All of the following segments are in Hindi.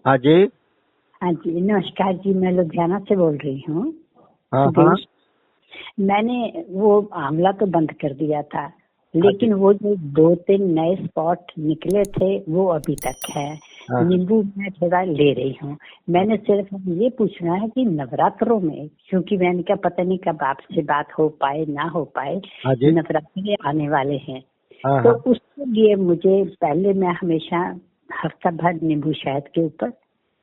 हाँ जी। हाँ जी, नमस्कार जी। मैं लुधियाना से बोल रही हूँ। हाँ हाँ। मैंने वो आंवला तो बंद कर दिया था, हाँ जी। लेकिन वो जो 2-3 नए स्पॉट निकले थे वो अभी तक है। हाँ हाँ। नींबू मैं थोड़ा ले रही हूँ। मैंने सिर्फ ये पूछना है कि नवरात्रों में, क्योंकि मैंने कहा पता नहीं कब आपसे बात हो पाए ना हो पाए, हाँ जी। नवरात्रि आने वाले हैं, हाँ तो हाँ। उसके लिए मुझे पहले मैं हमेशा हफ्ता भर नींबू शहद के ऊपर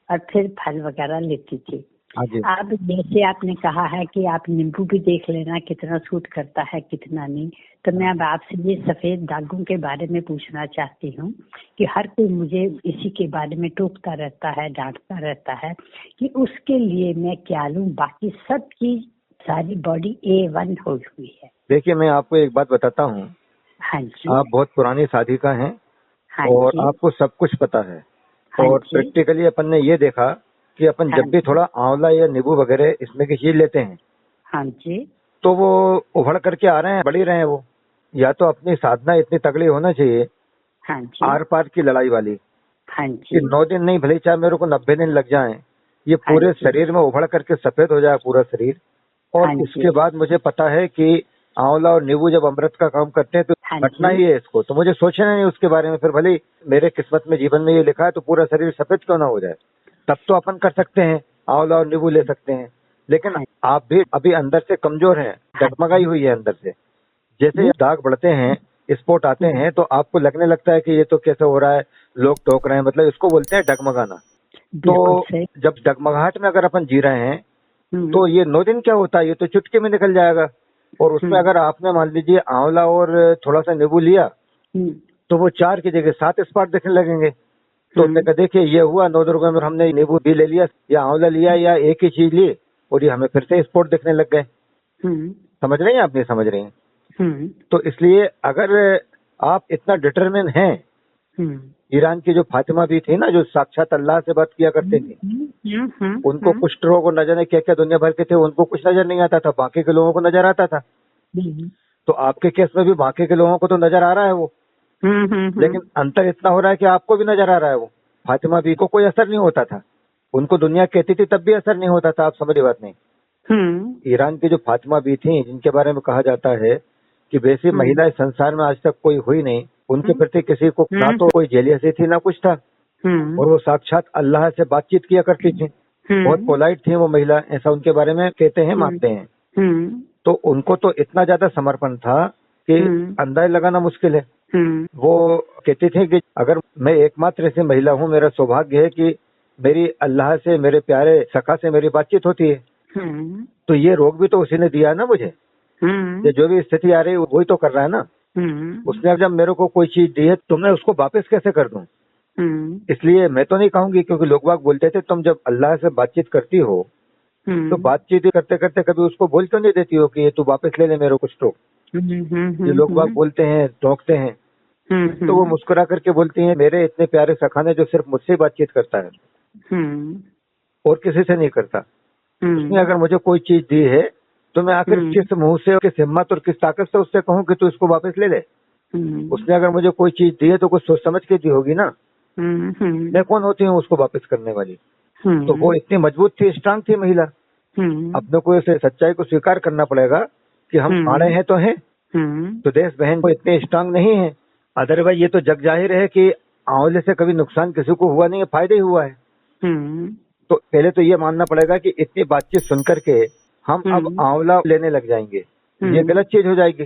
और फिर फल वगैरह लेती थी। हाँ जी। अब जैसे आपने कहा है कि आप नींबू भी देख लेना कितना सूट करता है कितना नहीं, तो मैं अब आपसे ये सफेद दागों के बारे में पूछना चाहती हूँ कि हर कोई मुझे इसी के बारे में टोकता रहता है, डांटता रहता है कि उसके लिए मैं क्या लूँ। बाकी सब चीज सारी बॉडी A1 हुई है। देखिए, मैं आपको एक बात बताता हूँ। हाँ जी। आप बहुत पुरानी साधिका हैं हाँ और जी। आपको सब कुछ पता है। हाँ और जी। प्रैक्टिकली अपन ने ये देखा कि अपन हाँ जब भी जी। थोड़ा आंवला या नींबू वगैरह इसमें की चीज लेते हैं हाँ जी। तो वो उभड़ करके आ रहे हैं, बढ़ ही रहे हैं वो। या तो अपनी साधना इतनी तगड़ी होना चाहिए, हाँ जी। आर पार की लड़ाई वाली, हाँ कि जी। 9 दिन नहीं भले चाहे मेरे को 90 दिन लग जाएं, ये हाँ पूरे जी। शरीर में उभड़ करके सफेद हो जाए पूरा शरीर। और हाँ इसके जी। बाद मुझे पता है कि आंवला और नींबू जब अमृत का काम करते हैं तो हाँ घटना जी। ही है इसको, तो मुझे सोचना नहीं उसके बारे में। फिर भले ही मेरे किस्मत में जीवन में ये लिखा है तो पूरा शरीर सफेद क्यों ना हो जाए, तब तो अपन कर सकते हैं, आंवला और नींबू ले सकते हैं। लेकिन हाँ आप भी अभी अंदर से कमजोर हैं, हाँ डगमगाई हुई है अंदर से। जैसे जी। दाग बढ़ते हैं, स्पॉट आते हैं, तो आपको लगने लगता है कि ये तो कैसे हो रहा है, लोग टोक रहे हैं, मतलब इसको बोलते हैं डगमगाना। बिल्कुल तो सही। जब डगमगाहट में अगर अपन जी रहे हैं हम्म। तो ये 9 दिन क्या होता है, ये तो चुटकी में निकल जाएगा। और उसमें हम्म। अगर आपने मान लीजिए आंवला और थोड़ा सा नींबू लिया हम्म। तो वो 4 की जगह 7 स्पॉट दिखने लगेंगे। तो हम्म। उनने कहा देखिए ये हुआ, 9 रुपए में हमने नींबू भी ले लिया या आंवला लिया या एक ही चीज ली और ये हमें फिर से स्पॉट दिखने लग गए। हम्म। समझ रहे हैं आप, नहीं समझ रहे हैं? हम्म। तो इसलिए अगर आप इतना डिटरमिन हैं, हम्म। ईरान की जो फातिमा भी थी ना, जो साक्षात अल्लाह से बात किया करते थे, उनको कुष्ठ रोग और न जाने क्या क्या दुनिया भर के थे, उनको कुछ नजर नहीं आता था, बाकी के लोगों को नजर आता था। तो आपके केस में भी बाकी के लोगों को तो नजर आ रहा है वो, लेकिन अंतर इतना हो रहा है कि आपको भी नजर आ रहा है वो। फातिमा भी को कोई असर नहीं होता था, उनको दुनिया कहती थी तब भी असर नहीं होता था। आप समझ बात नहीं? ईरान की जो फातिमा भी थी, जिनके बारे में कहा जाता है कि वैसी महिला इस संसार में आज तक कोई हुई नहीं, उनके प्रति किसी को ना तो कोई जेलियसी थी ना कुछ था, और वो साक्षात अल्लाह से बातचीत किया करती थी। बहुत पोलाइट थी वो महिला, ऐसा उनके बारे में कहते हैं, मानते हैं। तो उनको तो इतना ज्यादा समर्पण था कि अंदाजा लगाना मुश्किल है। वो कहती थी कि अगर मैं एकमात्र ऐसी महिला हूँ, मेरा सौभाग्य है कि मेरी अल्लाह से, मेरे प्यारे सखा से मेरी बातचीत होती है। तो ये रोग भी तो उसी ने दिया है ना मुझे, ये जो भी स्थिति आ रही है वही तो कर रहा है ना। उसने जब मेरे को कोई चीज दी है तो मैं उसको वापस कैसे कर दूं? इसलिए मैं तो नहीं कहूंगी, क्योंकि लोग बाग बोलते थे तुम जब अल्लाह से बातचीत करती हो तो बातचीत करते करते कभी उसको बोल क्यों नहीं देती हो कि ये तू वापस ले ले मेरे कुछ तो। ये लोग बाग बोलते हैं, टोकते हैं, तो वो मुस्कुरा करके बोलती हैं मेरे इतने प्यारे सखा ने जो सिर्फ मुझसे बातचीत करता है और किसी से नहीं करता, उसने अगर मुझे कोई चीज दी है तो मैं आखिर किस मुंह से, किस हिम्मत और किस ताकत से उससे कहूँ कि तू इसको वापस ले ले। उसने अगर मुझे कोई चीज दी है तो कुछ सोच समझ के दी होगी ना। मैं कौन होती हूँ उसको वापस करने वाली? तो वो इतनी मजबूत थी, स्ट्रांग थी महिला। अपने को इसे सच्चाई को स्वीकार करना पड़ेगा कि हम आड़े हैं तो हैं, तो देश बहन को इतने स्ट्रांग नहीं है। अदरवाइज ये तो जग जाहिर है कि आंवले से कभी नुकसान किसी को हुआ नहीं है, फायदा ही हुआ है। तो पहले तो ये मानना पड़ेगा कि इतनी बातचीत सुनकर के हम अब आंवला लेने लग जाएंगे, ये गलत चीज हो जाएगी।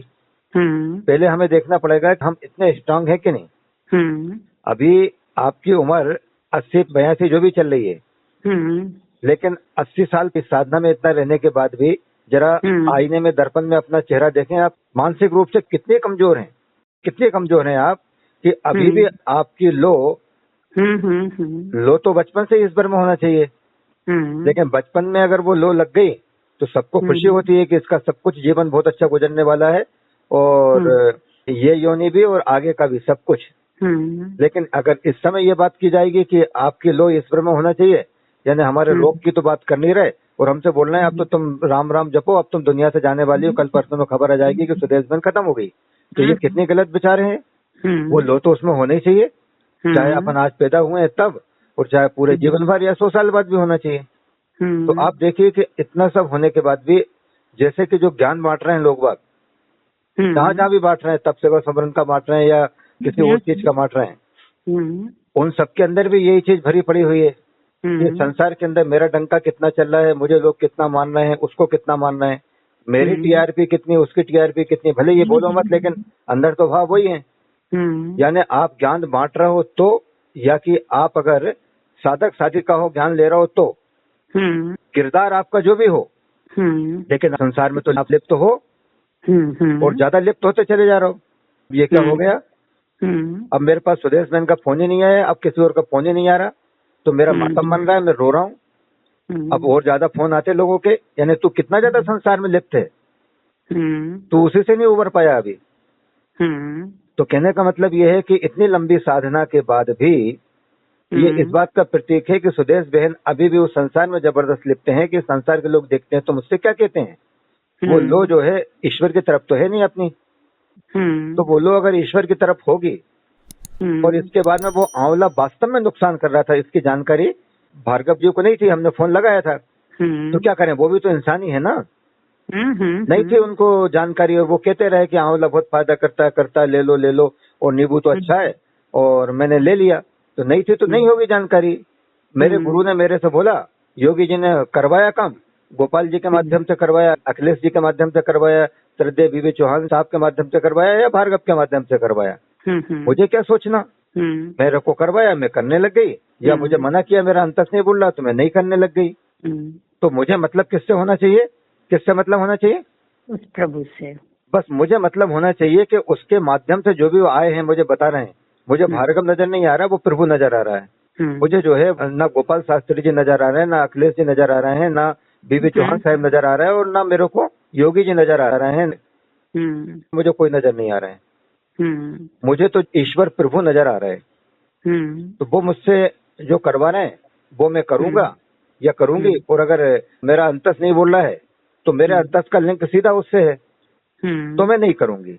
पहले हमें देखना पड़ेगा कि हम इतने स्ट्रांग हैं कि नहीं। अभी आपकी उम्र 80-82 जो भी चल रही है, लेकिन 80 साल की साधना में इतना रहने के बाद भी जरा आईने में, दर्पण में अपना चेहरा देखें। आप मानसिक रूप से कितने कमजोर हैं, कितने कमजोर हैं आप, कि अभी भी आपकी लो तो बचपन से ही इस भर में होना चाहिए, लेकिन बचपन में अगर वो लो लग गई तो सबको खुशी होती है कि इसका सब कुछ जीवन बहुत अच्छा गुजरने वाला है, और ये योनि भी और आगे का भी सब कुछ। लेकिन अगर इस समय ये बात की जाएगी कि आपकी लो ईश्वर में होना चाहिए, यानी हमारे रोग की तो बात कर नहीं रहे और हमसे बोल रहे हैं अब तो तुम राम राम जपो, अब तुम दुनिया से जाने वाली हो, कल परसों में खबर आ जाएगी कि सुदेश बहन खत्म हो गई, तो ये कितने गलत विचार हैं। वो लो तो उसमें होना ही चाहिए, चाहे अपन आज पैदा हुए हैं तब, और चाहे पूरे जीवन भर या 100 साल बाद भी होना चाहिए। तो आप देखिए कि इतना सब होने के बाद भी जैसे कि जो ज्ञान बांट रहे हैं लोग बाग, जहाँ जहाँ भी बांट रहे हैं, तप सेवा समरण का बांट रहे हैं या किसी और चीज का बांट रहे हैं, उन सबके अंदर भी यही चीज भरी पड़ी हुई है कि संसार के अंदर मेरा डंका कितना चल रहा है, मुझे लोग कितना मान रहे हैं, उसको कितना मान रहे हैं, मेरी टीआरपी कितनी, उसकी टीआरपी कितनी। भले ये बोलो मत, लेकिन अंदर तो भाव वही है। यानी आप ज्ञान बांट रहे हो तो, या कि आप अगर साधक साधिका हो, ज्ञान ले रहे हो तो, किरदार आपका जो भी हो, लेकिन संसार में तो आप लिप्त हो और ज्यादा लिप्त होते चले जा रहे हो। ये क्या हो गया? अब मेरे पास सुदेश बहन का फोन ही नहीं आया, अब किसी और का फोन ही नहीं आ रहा, तो मेरा मातम बन रहा है, मैं रो रहा हूँ। अब और ज्यादा फोन आते लोगों के, यानी तू कितना ज्यादा संसार में लिप्त है, तू उसी से नहीं उबर पाया अभी। तो कहने का मतलब ये है कि इतनी लंबी साधना के बाद भी ये इस बात का प्रतीक है कि सुदेश बहन अभी भी उस संसार में जबरदस्त लिप्त हैं कि संसार के लोग देखते हैं तो मुझसे क्या कहते हैं, वो लो जो है ईश्वर की तरफ तो है नहीं अपनी। तो वो लो अगर ईश्वर की तरफ होगी, और इसके बाद में वो आंवला वास्तव में नुकसान कर रहा था, इसकी जानकारी भार्गव जी को नहीं थी, हमने फोन लगाया था। तो क्या करें, वो भी तो इंसान ही है ना। नहीं थी उनको जानकारी, और वो कहते रहे कि आंवला बहुत फायदा करता है, ले लो, और नींबू तो अच्छा है, और मैंने ले लिया। तो नहीं थी तो नहीं होगी जानकारी। मेरे गुरु ने मेरे से बोला, योगी जी ने करवाया काम, गोपाल जी के माध्यम से करवाया, अखिलेश जी के माध्यम से करवाया, श्रद्धेय बीबी चौहान साहब के माध्यम से करवाया, या भार्गव के माध्यम से करवाया, मुझे क्या सोचना। मेरे को करवाया, मैं करने लग गई, या मुझे मना किया, मेरा अंतस नहीं बोल रहा तो मैं नहीं करने लग गई। तो मुझे मतलब किससे होना चाहिए, किससे मतलब होना चाहिए? उस प्रभु से। बस मुझे मतलब होना चाहिए कि उसके माध्यम से जो भी वो आए हैं मुझे बता रहे हैं, मुझे भार्गव नजर नहीं आ रहा, वो प्रभु नजर आ रहा है। मुझे जो है ना गोपाल शास्त्री जी नजर आ रहे हैं, ना अखिलेश जी नजर आ रहे हैं, ना बीबी चौहान साहब नजर आ रहे हैं, और ना मेरे को योगी जी नजर आ रहे हैं। मुझे कोई नजर नहीं आ रहे हैं, मुझे तो ईश्वर प्रभु नजर आ रहे हैं। तो वो मुझसे जो करवा रहे हैं वो मैं करूंगा या करूंगी, और अगर मेरा अंतस नहीं बोल रहा है तो मेरे अंतस का लिंक सीधा उससे है, तो मैं नहीं करूंगी।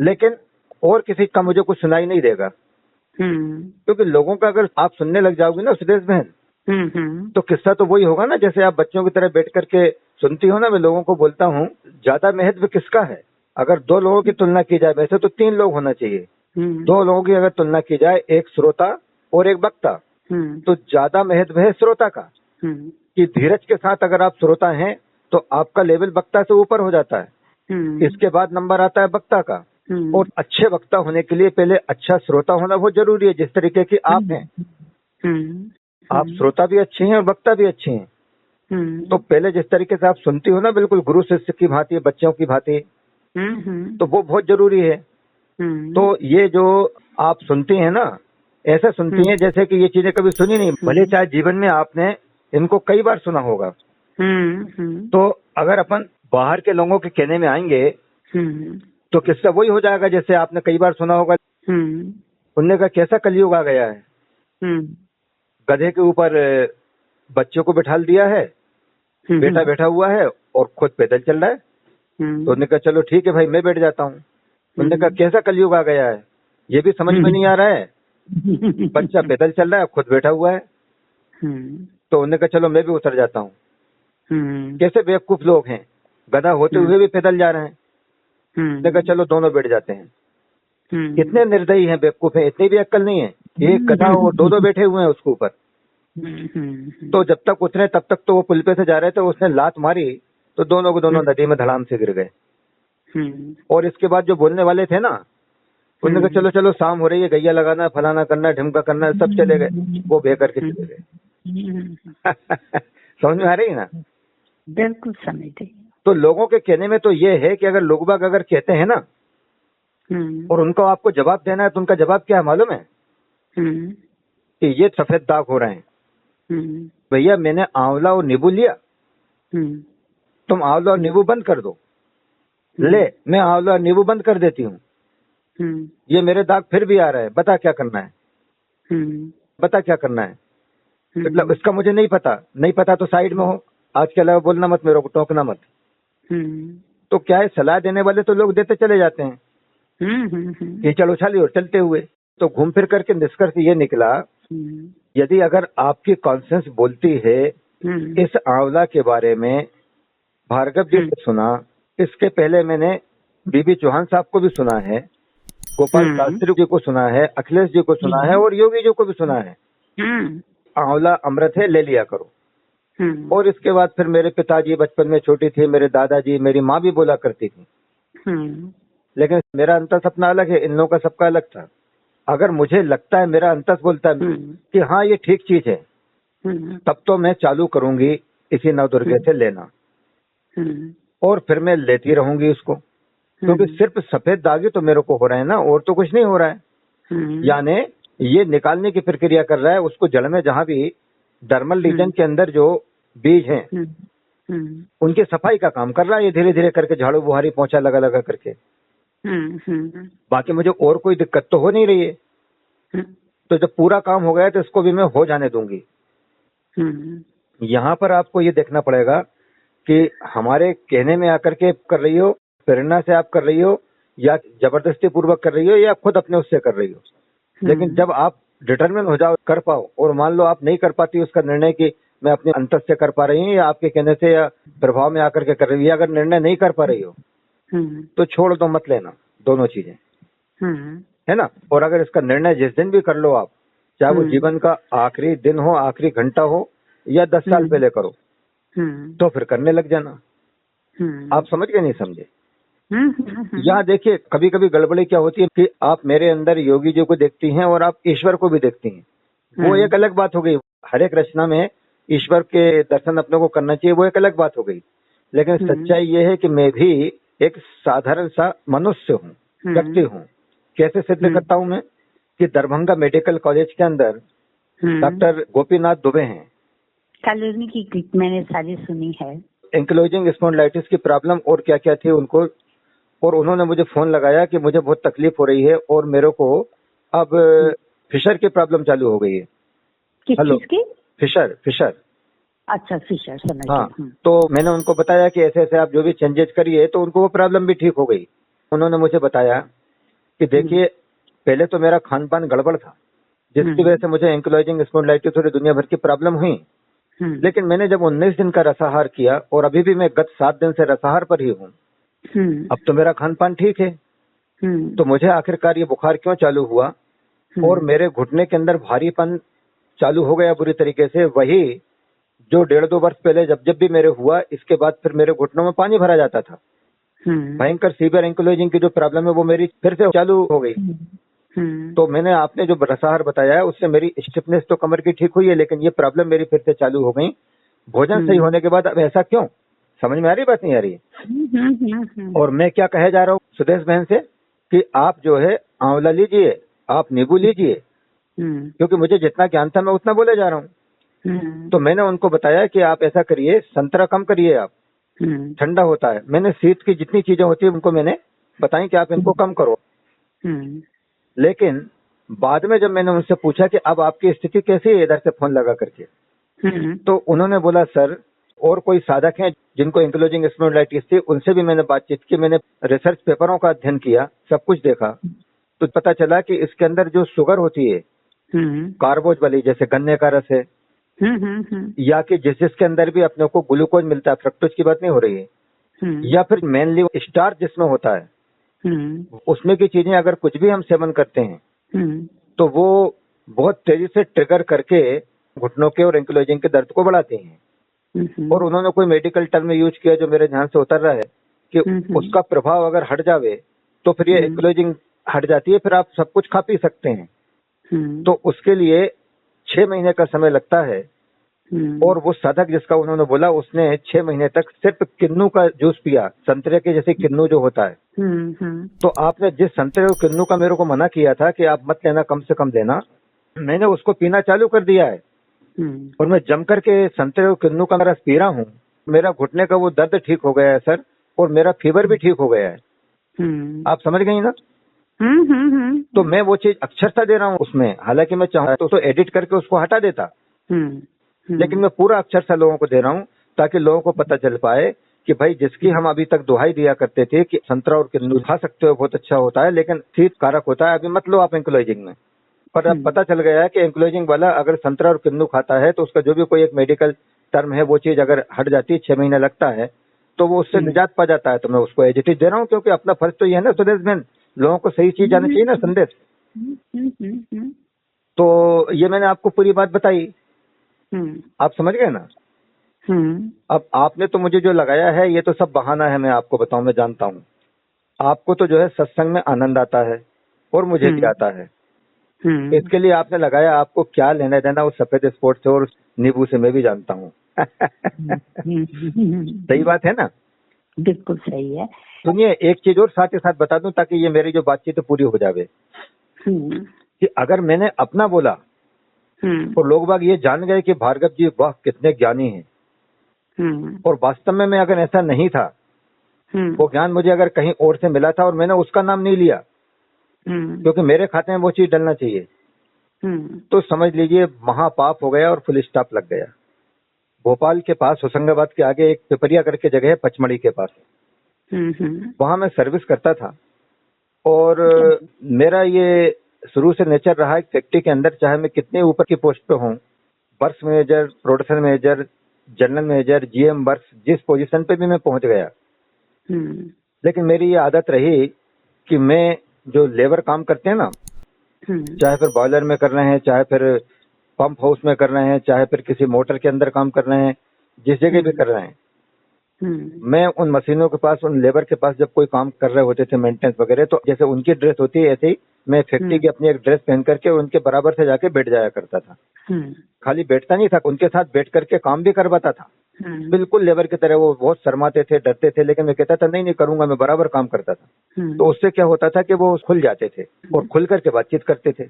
लेकिन और किसी का मुझे कुछ सुनाई नहीं देगा, क्योंकि लोगों का अगर आप सुनने लग जाओगे ना सुदेश बहन, तो किस्सा तो वही होगा ना, जैसे आप बच्चों की तरह बैठ करके सुनती हो ना। मैं लोगों को बोलता हूँ, ज्यादा महत्व किसका है? अगर 2 लोगों की तुलना की जाए, वैसे तो 3 लोग होना चाहिए, 2 लोगों की अगर तुलना की जाए, एक श्रोता और एक वक्ता, तो ज्यादा महत्व है श्रोता का। कि धीरज के साथ अगर आप श्रोता हैं तो आपका लेवल वक्ता से ऊपर हो जाता है। इसके बाद नंबर आता है वक्ता का, और अच्छे वक्ता होने के लिए पहले अच्छा श्रोता होना बहुत जरूरी है। जिस तरीके की आप हैं, आप श्रोता भी अच्छे हैं और वक्ता भी अच्छे हैं। तो पहले जिस तरीके से आप सुनती हो ना, बिल्कुल गुरु शिष्य की भांति, बच्चों की भांति, तो वो बहुत जरूरी है। तो ये जो आप सुनती हैं ना, ऐसा सुनती हैं जैसे कि ये चीजें कभी सुनी नहीं, भले चाहे जीवन में आपने इनको कई बार सुना होगा। तो अगर अपन बाहर के लोगों के कहने में आएंगे तो किस्सा वही हो जाएगा जैसे आपने कई बार सुना होगा। सुनने का कैसा कलयुग आ गया है, गधे के ऊपर बच्चों को बिठा दिया है, बेटा बैठा हुआ है और खुद पैदल चल रहा है। तो उन्होंने कहा चलो ठीक है भाई, मैं बैठ जाता हूँ। उन्होंने कहा कैसा कलयुग आ गया है, ये भी समझ में नहीं आ रहा है, बच्चा पैदल चल रहा है, खुद बैठा हुआ है। तो उन्होंने कहा चलो मैं भी उतर जाता हूँ। कैसे बेवकूफ लोग हैं, गधा होते हुए भी पैदल जा रहे हैं। उन्होंने कहा चलो दोनों बैठ जाते हैं। कितने निर्दयी हैं, बेवकूफ हैं, इतनी भी अक्ल नहीं है। एक गधा और 2 बैठे हुए हैं उसके ऊपर। तो जब तक उतरे तब तक तो वो पुल पे से जा रहे थे, उसने लात मारी तो दोनों के दोनों नदी में धड़ाम से गिर गए। और इसके बाद जो बोलने वाले थे ना, उन्होंने कहा चलो चलो शाम हो रही है, गैया लगाना, फलाना करना, ढिमका करना, सब चले गए। वो बह करके चले गए। समझ में आ रही है ना? बिल्कुल समझ। तो लोगों के कहने में तो ये है कि अगर लोग बाग अगर कहते हैं ना और उनको आपको जवाब देना है, तो उनका जवाब क्या है मालूम है? कि ये सफेद दाग हो रहे हैं। भैया मैंने आंवला और नींबू लिया, तुम आंवला और नींबू बंद कर दो। ले, मैं आंवला और नींबू बंद कर देती हूँ, ये मेरे दाग फिर भी आ रहा है, बता क्या करना है? बता क्या करना है? मतलब इसका मुझे नहीं पता तो साइड में हो, आज के अलावा बोलना मत, मेरे को टोकना मत। तो क्या है, सलाह देने वाले तो लोग देते चले जाते हैं कि चलो चलिए, और चलते हुए तो घूम फिर करके निष्कर्ष ये निकला यदि अगर आपकी कॉन्शियस बोलती है इस आंवला के बारे में भार्गव जी से सुना, इसके पहले मैंने बीबी चौहान साहब को भी सुना है, गोपाल शास्त्री जी को सुना है, अखिलेश जी को सुना है और योगी जी को भी सुना है, आंवला अमृत है, ले लिया करो। और इसके बाद फिर मेरे पिताजी बचपन में छोटी थी, मेरे दादाजी, मेरी माँ भी बोला करती थी। लेकिन मेरा अंतर सपना अलग है, इन लोगों का सबका अलग था। अगर मुझे लगता है, मेरा अंतर बोलता है कि हाँ ये ठीक चीज है, तब तो मैं चालू करूंगी इसी नवदुर्गे से लेना, और फिर मैं लेती रहूंगी उसको, क्योंकि सिर्फ सफेद दाग ही तो मेरे को हो रहा है ना, और तो कुछ नहीं हो रहा है। यानी ये निकालने की प्रक्रिया कर रहा है, उसको जड़ में जहाँ भी डर्मल रीजन के अंदर जो बीज हैं उनकी सफाई का काम कर रहा है ये, धीरे धीरे करके, झाड़ू बुहारी पोंछा लगा लगा करके। बाकी मुझे और कोई दिक्कत तो हो नहीं रही है। तो जब पूरा काम हो गया तो इसको भी मैं हो जाने दूंगी। यहाँ पर आपको ये देखना पड़ेगा कि हमारे कहने में आकर के कर रही हो, प्रेरणा से आप कर रही हो, या जबरदस्ती पूर्वक कर रही हो, या खुद अपने उससे कर रही हो। लेकिन जब आप डिटरमिन हो जाओ, कर पाओ, और मान लो आप नहीं कर पाती उसका निर्णय कि मैं अपने अंतर से कर पा रही हूँ या आपके कहने से या प्रभाव में आकर के कर रही हूँ, अगर निर्णय नहीं कर पा रही हो तो छोड़ दो, मत लेना, दोनों चीजें, है ना। और अगर इसका निर्णय जिस दिन भी कर लो आप, चाहे वो जीवन का आखिरी दिन हो, आखिरी घंटा हो, या 10 साल पहले करो, तो फिर करने लग जाना। आप समझ गए नहीं समझे? यहाँ देखिए, कभी कभी गड़बड़ी क्या होती है कि आप मेरे अंदर योगी जी को देखती हैं और आप ईश्वर को भी देखती हैं, वो एक अलग बात हो गई। हर एक रचना में ईश्वर के दर्शन अपने को करना चाहिए, वो एक अलग बात हो गई। लेकिन सच्चाई ये है कि मैं भी एक साधारण सा मनुष्य हूँ, व्यक्ति हूँ। कैसे सिद्ध करता हूँ मैं कि दरभंगा मेडिकल कॉलेज के अंदर डॉक्टर गोपीनाथ दुबे हैं, कॉलोनी की क्लिप मैंने सारी सुनी है। एंकिलोजिंग स्पॉन्डिलाइटिस की प्रॉब्लम और क्या क्या थी उनको, और उन्होंने मुझे फोन लगाया कि मुझे बहुत तकलीफ हो रही है और मेरे को अब फिशर की प्रॉब्लम चालू हो गई है। किस चीज की? फिशर। अच्छा, फिशर, समझ हाँ। तो मैंने उनको बताया कि ऐसे ऐसे आप जो भी चेंजेस करिए, तो उनको वो प्रॉब्लम भी ठीक हो गई। उन्होंने मुझे बताया कि देखिए, पहले तो मेरा खान पान गड़बड़ था, जिसकी वजह से मुझे एंकिलोजिंग स्पॉन्डिलाइटिस और दुनिया भर की प्रॉब्लम हुई। लेकिन मैंने जब 19 दिन का रसाहार किया, और अभी भी मैं गत 7 दिन से रसाहार पर ही हूँ, अब तो मेरा खान पान ठीक है। तो मुझे आखिरकार ये बुखार क्यों चालू हुआ और मेरे घुटने के अंदर भारीपन चालू हो गया बुरी तरीके से, वही जो 1.5-2 वर्ष पहले जब जब भी मेरे हुआ, इसके बाद फिर मेरे घुटनों में पानी भरा जाता था। भयंकर सीवियर एंकिलोजिंग की जो प्रॉब्लम है वो मेरी फिर से चालू हो गई। तो मैंने आपने जो रसाहार बताया है उससे मेरी स्टिफनेस तो कमर की ठीक हुई है, लेकिन ये प्रॉब्लम मेरी फिर से चालू हो गई। भोजन सही होने के बाद अब ऐसा क्यों? समझ में आ रही बात? नहीं आ रही? और मैं क्या कहे जा रहा हूँ सुदेश बहन से कि आप जो है आंवला लीजिए, आप नींबू लीजिए, क्योंकि मुझे जितना ज्ञान था मैं उतना बोले जा रहा हूँ। तो मैंने उनको बताया कि आप ऐसा करिए, संतरा कम करिए, आप ठंडा होता है। मैंने शीत की जितनी चीजें होती है उनको मैंने बताई कि आप इनको कम करो। लेकिन बाद में जब मैंने उनसे पूछा कि अब आपकी स्थिति कैसी है इधर से फोन लगा करके, तो उन्होंने बोला सर और कोई साधक हैं जिनको एंकिलोजिंग स्पॉन्डिलाइटिस थी, उनसे भी मैंने बातचीत की, मैंने रिसर्च पेपरों का अध्ययन किया, सब कुछ देखा, तो पता चला कि इसके अंदर जो शुगर होती है कार्बोज वाली, जैसे गन्ने का रस है, या कि जिसके अंदर भी अपने को ग्लूकोज मिलता है, फ्रक्टोज की बात नहीं हो रही है, या फिर मेनली स्टार्च जिसमें होता है, उसमें की चीजें अगर कुछ भी हम सेवन करते हैं तो वो बहुत तेजी से ट्रिगर करके घुटनों के और एंकिलोजिंग के दर्द को बढ़ाते हैं। और उन्होंने कोई मेडिकल टर्म यूज किया जो मेरे ध्यान से उतर रहा है कि उसका प्रभाव अगर हट जावे तो फिर ये एंकिलोजिंग हट जाती है, फिर आप सब कुछ खा पी सकते हैं। तो उसके लिए 6 महीने का समय लगता है। और वो साधक जिसका उन्होंने बोला, उसने 6 महीने तक सिर्फ किन्नू का जूस पिया, संतरे के जैसे किन्नू जो होता है। तो आपने जिस संतरे और किन्नू का मेरे को मना किया था कि आप मत लेना, कम से कम लेना, मैंने उसको पीना चालू कर दिया है। और मैं जम करके संतरे और किन्नू का रस पी रहा हूँ। मेरा घुटने का वो दर्द ठीक हो गया है सर, और मेरा फीवर भी ठीक हो गया है। आप समझ गई ना? तो मैं वो चीज अक्षरता दे रहा हूँ उसमें, हालांकि मैं चाहता तो एडिट करके उसको हटा देता, लेकिन मैं पूरा अक्षरता लोगों को दे रहा हूँ ताकि लोगों को पता चल पाए कि भाई जिसकी हम अभी तक दुहाई दिया करते थे कि संतरा और किन्नू खा सकते हो, बहुत अच्छा होता है, लेकिन शीत कारक होता है, अभी मत लो आप एंकिलोजिंग में। पर अब पता चल गया है कि एंक्लोजिंग वाला अगर संतरा और किन्नू खाता है तो उसका जो भी कोई एक मेडिकल टर्म है वो चीज अगर हट जाती है, 6 महीने लगता है, तो वो उससे निजात पा जाता है। तो मैं उसको एज इट इज दे रहा हूँ, क्योंकि अपना फर्ज तो ये है ना सुदेश बहन, लोगों को सही चीज आनी चाहिए ना, संदेश। तो ये मैंने आपको पूरी बात बताई, आप समझ गए ना। अब आपने तो मुझे जो लगाया है ये तो सब बहाना है, मैं आपको बताऊं, मैं जानता हूँ आपको तो जो है सत्संग में आनंद आता है और मुझे भी आता है, इसके लिए आपने लगाया। आपको क्या लेना देना उस सफेद स्पोर्ट से और उस नींबू से, मैं भी जानता हूँ। सही बात है ना? बिल्कुल सही है। सुनिए, एक चीज और साथ ही साथ बता दूं ताकि ये मेरी जो बातचीत है पूरी हो जावे, कि अगर मैंने अपना बोला तो लोग बाग ये जान गए कि भार्गव जी वाह कितने ज्ञानी हैं, और वास्तव में मैं अगर ऐसा नहीं था, वो ज्ञान मुझे अगर कहीं और से मिला था और मैंने उसका नाम नहीं लिया क्योंकि मेरे खाते में वो चीज डलना चाहिए, तो समझ लीजिए महापाप हो गया और फुल स्टॉप लग गया। भोपाल के पास होशंगाबाद के आगे एक पिपरिया करके जगह है, पचमढ़ी के पास, वहां मैं सर्विस करता था। और मेरा ये शुरू से नेचर रहा है फैक्ट्री के अंदर, चाहे मैं कितने ऊपर की पोस्ट पे हूँ, works manager, production manager, general manager, GM works, जिस पोजीशन पे भी मैं पहुंच गया, लेकिन मेरी ये आदत रही कि मैं जो लेबर काम करते हैं ना, चाहे फिर बॉयलर में कर रहे हैं, चाहे फिर पंप हाउस में कर रहे हैं, चाहे फिर किसी मोटर के अंदर काम कर रहे हैं, जिस जगह भी कर रहे हैं, मैं उन मशीनों के पास, उन लेबर के पास जब कोई काम कर रहे होते थे मेंटेनेंस वगैरह, तो जैसे उनकी ड्रेस होती है ऐसे ही मैं फैक्ट्री की अपनी एक ड्रेस पहन करके उनके बराबर से जाके बैठ जाया करता था। खाली बैठता नहीं था, उनके साथ बैठ करके काम भी करवाता था, बिल्कुल लेबर की तरह। वो बहुत शर्माते थे, डरते थे, लेकिन मैं कहता था नहीं नहीं करूंगा, मैं बराबर काम करता था। तो उससे क्या होता था कि वो खुल जाते थे और खुल करके बातचीत करते थे।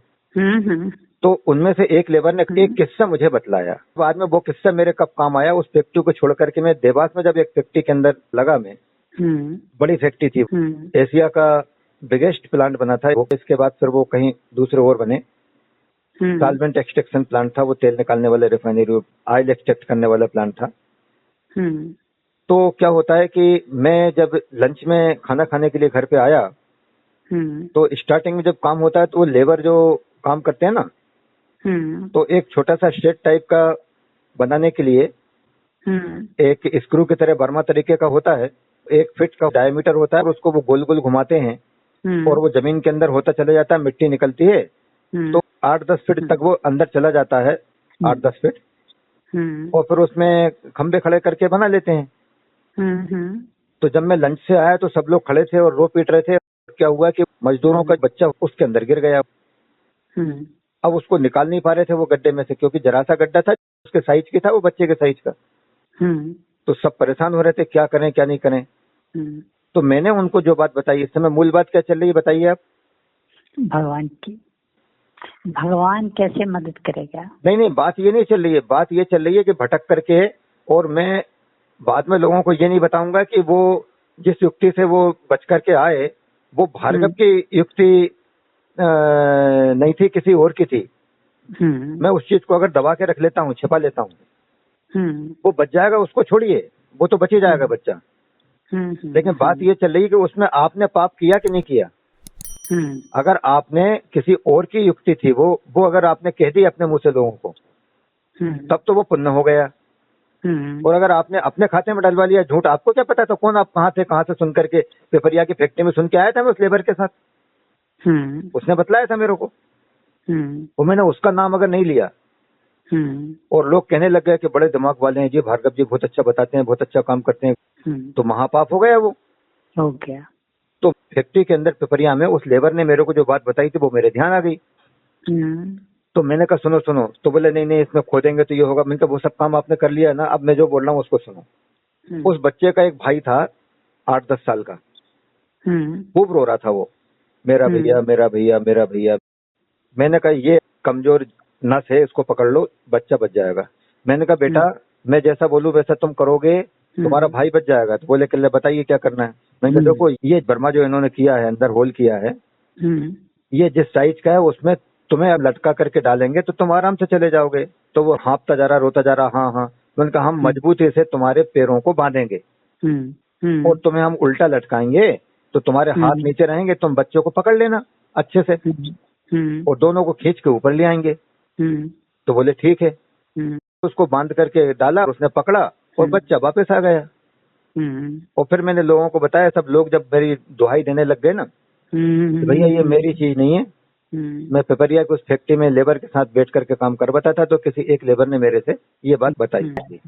तो उनमें से एक लेबर ने एक किस्सा मुझे बतलाया, बाद में वो किस्सा मेरे कब काम आया। उस फैक्ट्री को छोड़ करके मैं देवास में जब एक फैक्ट्री के अंदर लगा, मैं बड़ी फैक्ट्री थी, एशिया का बिगेस्ट प्लांट बना था वो। इसके बाद फिर वो कहीं दूसरे और बने, सॉल्वेंट एक्सट्रैक्शन प्लांट था वो, तेल निकालने वाले, रिफाइनरी, ऑयल एक्सट्रैक्ट करने वाला प्लांट था। तो क्या होता है कि मैं जब लंच में खाना खाने के लिए घर पे आया, तो स्टार्टिंग में जब काम होता है तो वो लेबर जो काम करते हैं ना, तो एक छोटा सा शेड टाइप का बनाने के लिए एक स्क्रू की तरह बर्मा तरीके का होता है, 1 फीट का डायमीटर होता है, उसको वो गोल गोल घुमाते हैं और वो जमीन के अंदर होता चला जाता है, मिट्टी निकलती है, तो 8-10 फीट तक वो अंदर चला जाता है, 8-10 फीट, और फिर उसमें खंबे खड़े करके बना लेते हैं। तो जब मैं लंच से आया तो सब लोग खड़े थे और रो पीट रहे थे। क्या हुआ कि मजदूरों का बच्चा उसके अंदर गिर गया। अब उसको निकाल नहीं पा रहे थे वो गड्ढे में से, क्योंकि जरा सा गड्ढा था, उसके साइज की था, वो बच्चे के साइज का। तो सब परेशान हो रहे थे, क्या करें क्या नहीं करें। तो मैंने उनको जो बात बताई, इस समय मूल बात क्या चल रही है बताइए आप। भगवान की, भगवान कैसे मदद करेगा। नहीं, बात ये नहीं चल रही है, बात ये चल रही है कि भटक करके, और मैं बाद में लोगों को ये नहीं बताऊंगा कि वो जिस युक्ति से वो बच करके आए, वो भार्गव की युक्ति नहीं थी, किसी और की थी। मैं उस चीज को अगर दबा के रख लेता हूँ, छिपा लेता हूँ, वो बच जाएगा, उसको छोड़िए, वो तो बच ही जाएगा बच्चा। लेकिन बात ये चल रही है कि उसमें आपने पाप किया कि नहीं किया। अगर आपने किसी और की युक्ति थी, वो अगर आपने कह दी अपने मुंह से लोगों को, तब तो वो पुण्य हो गया। और अगर आपने अपने खाते में डलवा लिया झूठ, आपको क्या पता था कौन आप कहाँ से सुन करके पिपरिया की फैक्ट्री में सुन के आया था मैं उस लेबर के साथ, उसने बतलाया था मेरे को, वो मैंने उसका नाम अगर नहीं लिया, और लोग कहने लग गए कि बड़े दिमाग वाले हैं जी, भार्गव जी बहुत अच्छा बताते हैं, बहुत अच्छा काम करते हैं, तो महापाप हो गया वो। हो गया। तो फैक्ट्री के अंदर पिपरिया में उस लेबर ने मेरे को जो बात बताई थी वो मेरे ध्यान आ गई। तो मैंने कहा सुनो, तो बोले नहीं इसमें खोदेंगे तो ये होगा। मैंने कहा वो सब काम आपने कर लिया ना, अब मैं जो बोल रहा हूँ उसको सुनो। उस बच्चे का एक भाई था 8-10 साल का, खूब रो रहा था वो, मेरा भैया मेरा भैया मेरा भैया। मैंने कहा ये कमजोर नस है, इसको पकड़ लो, बच्चा बच जाएगा। मैंने कहा बेटा मैं जैसा बोलूं वैसा तुम करोगे, तुम्हारा भाई बच जाएगा। तो बोले कि बताइए क्या करना है। मैंने कहा देखो ये बर्मा जो इन्होंने किया है, अंदर होल किया है, ये जिस साइज का है उसमें तुम्हें अब लटका करके डालेंगे तो तुम आराम से चले जाओगे। तो वो हाँफता जा रहा, रोता जा रहा, हाँ। मैंने कहा हम मजबूती से तुम्हारे पैरों को बांधेंगे और तुम्हें हम उल्टा लटकाएंगे, तो तुम्हारे हाथ नीचे रहेंगे, तुम बच्चों को पकड़ लेना अच्छे से। और दोनों को खींच के ऊपर ले आएंगे। तो बोले ठीक है। उसको बांध करके डाला, उसने पकड़ा और बच्चा वापस आ गया। और फिर मैंने लोगों को बताया, सब लोग जब मेरी दुहाई देने लग गए ना कि भैया ये मेरी चीज नहीं है, मैं पिपरिया के उस फैक्ट्री में लेबर के साथ बैठ करके काम करवाता था, तो किसी एक लेबर ने मेरे से ये बात बताई थी।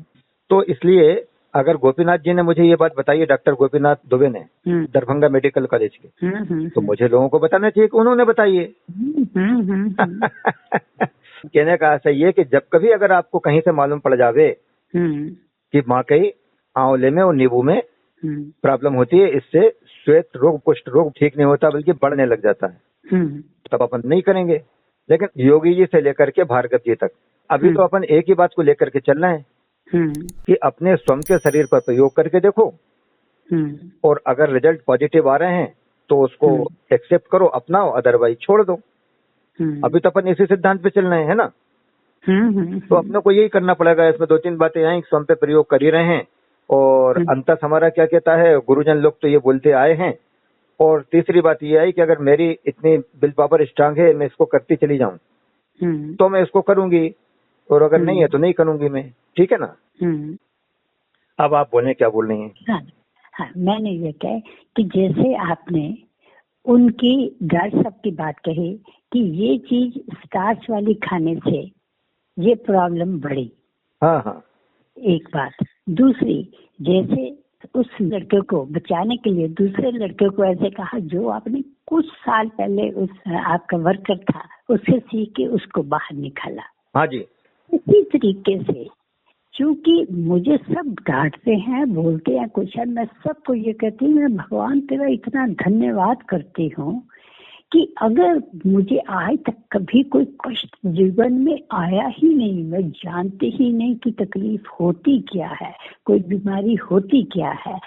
तो इसलिए अगर गोपीनाथ जी ने मुझे ये बात बताई है, डॉक्टर गोपीनाथ दुबे ने, दरभंगा मेडिकल कॉलेज के, तो मुझे लोगों को बताना चाहिए कि उन्होंने बताई है। कहने का आशा ये कि जब कभी अगर आपको कहीं से मालूम पड़ जावे कि वाकई आंवले में और नींबू में प्रॉब्लम होती है, इससे श्वेत रोग, कुष्ठ रोग ठीक नहीं होता बल्कि बढ़ने लग जाता है, तब अपन नहीं करेंगे। लेकिन योगी जी से लेकर के भार्गव जी तक अभी तो अपन एक ही बात को लेकर के चल रहे हैं कि अपने स्वयं के शरीर पर प्रयोग करके देखो, और अगर रिजल्ट पॉजिटिव आ रहे हैं तो उसको एक्सेप्ट करो, अपनाओ, अदरवाइज छोड़ दो। अभी तो अपन इसी सिद्धांत पे चल रहे हैं ना। तो अपने को यही करना पड़ेगा। इसमें 2-3 बातें आई, स्वयं पे प्रयोग कर ही रहे हैं, और अंतस हमारा क्या कहता है, गुरुजन लोग तो ये बोलते आए हैं। और तीसरी बात ये आई कि अगर मेरी इतनी विल पावर स्ट्रांग है, मैं इसको करती चली जाऊं तो मैं इसको करूंगी, और अगर नहीं है तो नहीं करूंगी मैं। ठीक है ना। अब आप बोलें, क्या बोल रही हैं? हाँ, मैंने ये कहा कि जैसे आपने उनकी डॉक्टर साहब की बात कही कि ये चीज स्टार्च वाली खाने से ये प्रॉब्लम बढ़ी। हाँ। एक बात। दूसरी, जैसे उस लड़के को बचाने के लिए दूसरे लड़के को ऐसे कहा जो आपने कुछ साल पहले उस आपका वर्कर था उससे सीख के उसको बाहर निकाला। हाँ जी। इसी तरीके से क्योंकि मुझे सब डांटते हैं, बोलते हैं कुछ है, मैं सबको ये कहती हूँ, मैं भगवान तेरा इतना धन्यवाद करती हूँ कि अगर मुझे आज तक कभी कोई कष्ट जीवन में आया ही नहीं, मैं जानती ही नहीं कि तकलीफ होती क्या है, कोई बीमारी होती क्या है।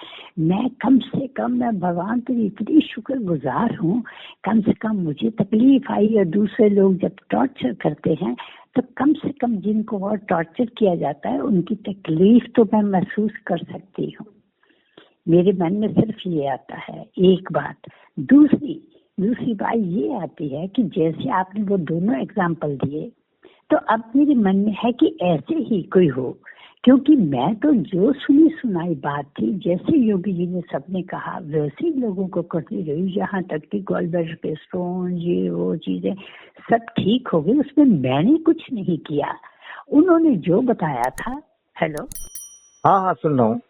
मैं कम से कम, मैं भगवान तेरी इतनी शुक्रगुजार हूँ, कम से कम मुझे तकलीफ आई। और दूसरे लोग जब टॉर्चर करते हैं तो कम से कम जिनको और टॉर्चर किया जाता है उनकी तकलीफ तो मैं महसूस कर सकती हूँ। मेरे मन में सिर्फ ये आता है एक बात। दूसरी बात ये आती है कि जैसे आपने वो दोनों एग्जाम्पल दिए, तो अब मेरे मन में है कि ऐसे ही कोई हो, क्योंकि मैं तो जो सुनी सुनाई बात थी, जैसे योगी जी ने सबने कहा वैसे ही लोगों को करती रही, यहाँ तक कि गॉलब्लैडर के स्टोन, ये वो चीजें सब ठीक हो गई, उसमें मैंने कुछ नहीं किया। उन्होंने जो बताया था, हेलो, हाँ सुन रहा हूँ।